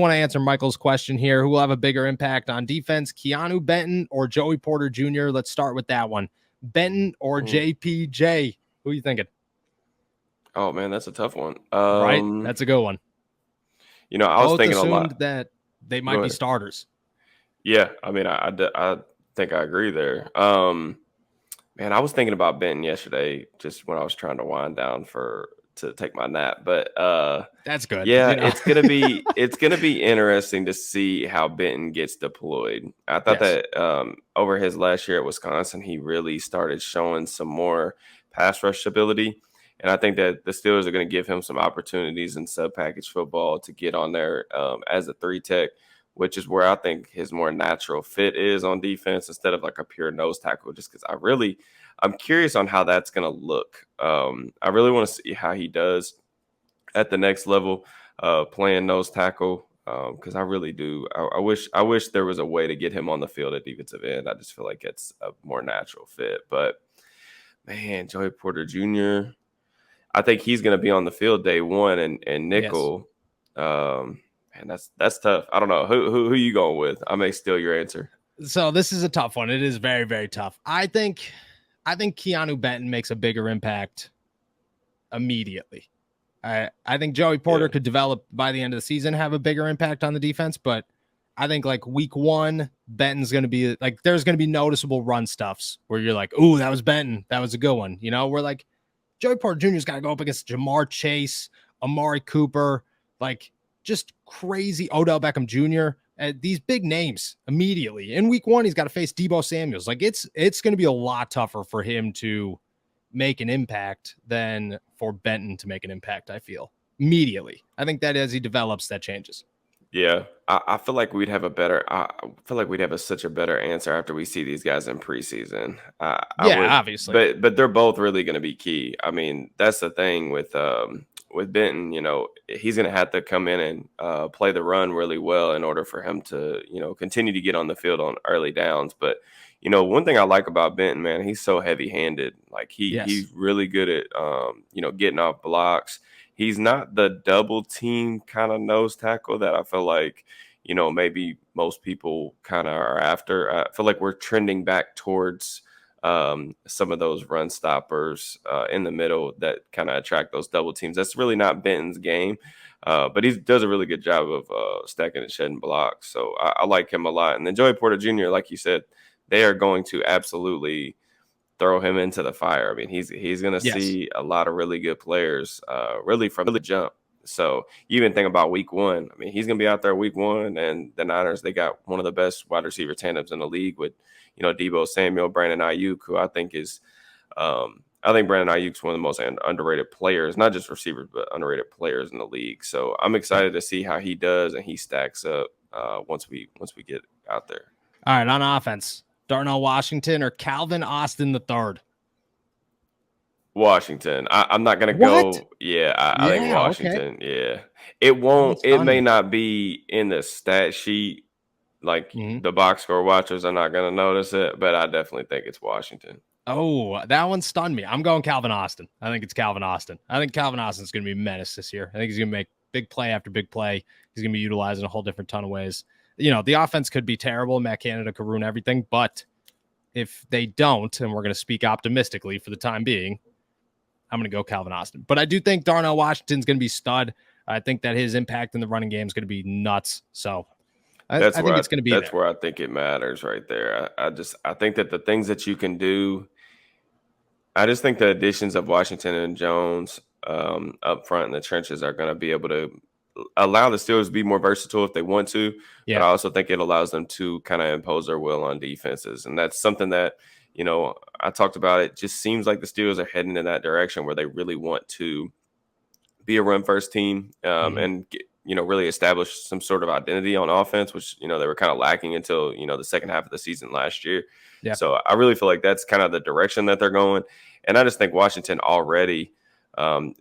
want to answer Michael's question here. Who will have a bigger impact on defense, Keeanu Benton or Joey Porter Jr.? Let's start with that one. Benton or JPJ? Who are you thinking? Oh, man, that's a tough one. Right? That's a good one. I was thinking a lot that they might be starters. Yeah, I mean, I think I agree there. Man, I was thinking about Benton yesterday, just when I was trying to wind down to take my nap. But that's good. Yeah, it's gonna be interesting to see how Benton gets deployed. I thought that over his last year at Wisconsin, he really started showing some more pass rush ability. And I think that the Steelers are going to give him some opportunities in sub-package football to get on there as a 3-tech, which is where I think his more natural fit is on defense instead of like a pure nose tackle, just because I'm curious on how that's going to look. I really want to see how he does at the next level playing nose tackle because I really do. I wish there was a way to get him on the field at defensive end. I just feel like it's a more natural fit. But, man, Joey Porter Jr., I think he's going to be on the field day one and nickel. Yes. And that's tough. I don't know. Who you going with? I may steal your answer. So this is a tough one. It is very, very tough. I think Keanu Benton makes a bigger impact immediately. I think Joey Porter could develop by the end of the season, have a bigger impact on the defense, but I think like week one, Benton's going to be like, there's going to be noticeable run stuffs where you're like, ooh, that was Benton. That was a good one. We're like, Joey Porter Jr.'s got to go up against Jamar Chase, Amari Cooper, like just crazy Odell Beckham Jr., these big names immediately. In week one, he's got to face Deebo Samuels. Like it's going to be a lot tougher for him to make an impact than for Benton to make an impact, I feel, immediately. I think that as he develops, that changes. Yeah, I feel like we'd have such a better answer after we see these guys in preseason. Obviously. But they're both really going to be key. I mean, that's the thing with Benton. He's going to have to come in and play the run really well in order for him to continue to get on the field on early downs. But one thing I like about Benton, man, he's so heavy-handed. Like he's really good at getting off blocks. He's not the double team kind of nose tackle that I feel like, maybe most people kind of are after. I feel like we're trending back towards some of those run stoppers in the middle that kind of attract those double teams. That's really not Benton's game, but he does a really good job of stacking and shedding blocks. So I like him a lot. And then Joey Porter Jr., like you said, they are going to absolutely throw him into the fire. I mean, he's going to see a lot of really good players really from the jump. So you even think about week one. I mean, he's going to be out there week one, and the Niners, they got one of the best wide receiver tandems in the league with, Deebo Samuel, Brandon Ayuk, who I think is I think Brandon Ayuk's one of the most underrated players, not just receivers, but underrated players in the league. So I'm excited to see how he does and he stacks up once we get out there. All right, on offense, Darnell Washington or Calvin Austin III? Washington. I'm not going to go. Yeah, I think Washington. Okay. Yeah. It won't. It may not be in the stat sheet. Like the box score watchers are not going to notice it, but I definitely think it's Washington. Oh, that one stunned me. I'm going Calvin Austin. I think it's Calvin Austin. I think Calvin Austin's going to be a menace this year. I think he's going to make big play after big play. He's going to be utilized in a whole different ton of ways. The offense could be terrible. Matt Canada could ruin everything, but if they don't, and we're going to speak optimistically for the time being, I'm going to go Calvin Austin. But I do think Darnell Washington's going to be stud. I think that his impact in the running game is going to be nuts. So I think it's going to be that's where I think it matters right there. I think that the things that you can do, I just think the additions of Washington and Jones up front in the trenches are going to be able to allow the Steelers to be more versatile if they want to. Yeah. But I also think it allows them to kind of impose their will on defenses. And that's something that, I talked about. It just seems like the Steelers are heading in that direction where they really want to be a run-first team and really establish some sort of identity on offense, which, they were kind of lacking until, the second half of the season last year. Yeah. So I really feel like that's kind of the direction that they're going. And I just think Washington already,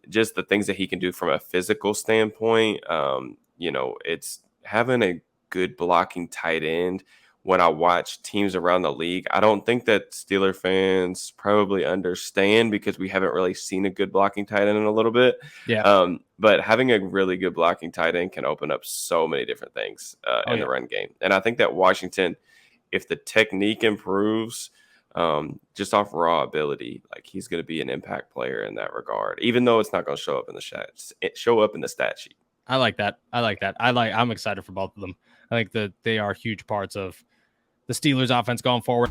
just the things that he can do from a physical standpoint, it's having a good blocking tight end when I watch teams around the league. I don't think that Steeler fans probably understand because we haven't really seen a good blocking tight end in a little bit. Yeah. But having a really good blocking tight end can open up so many different things in the run game. And I think that Washington, if the technique improves, just off raw ability, like he's going to be an impact player in that regard, even though it's not going to show up in the stat sheet. I like that. I'm excited for both of them. I think that they are huge parts of the Steelers offense going forward.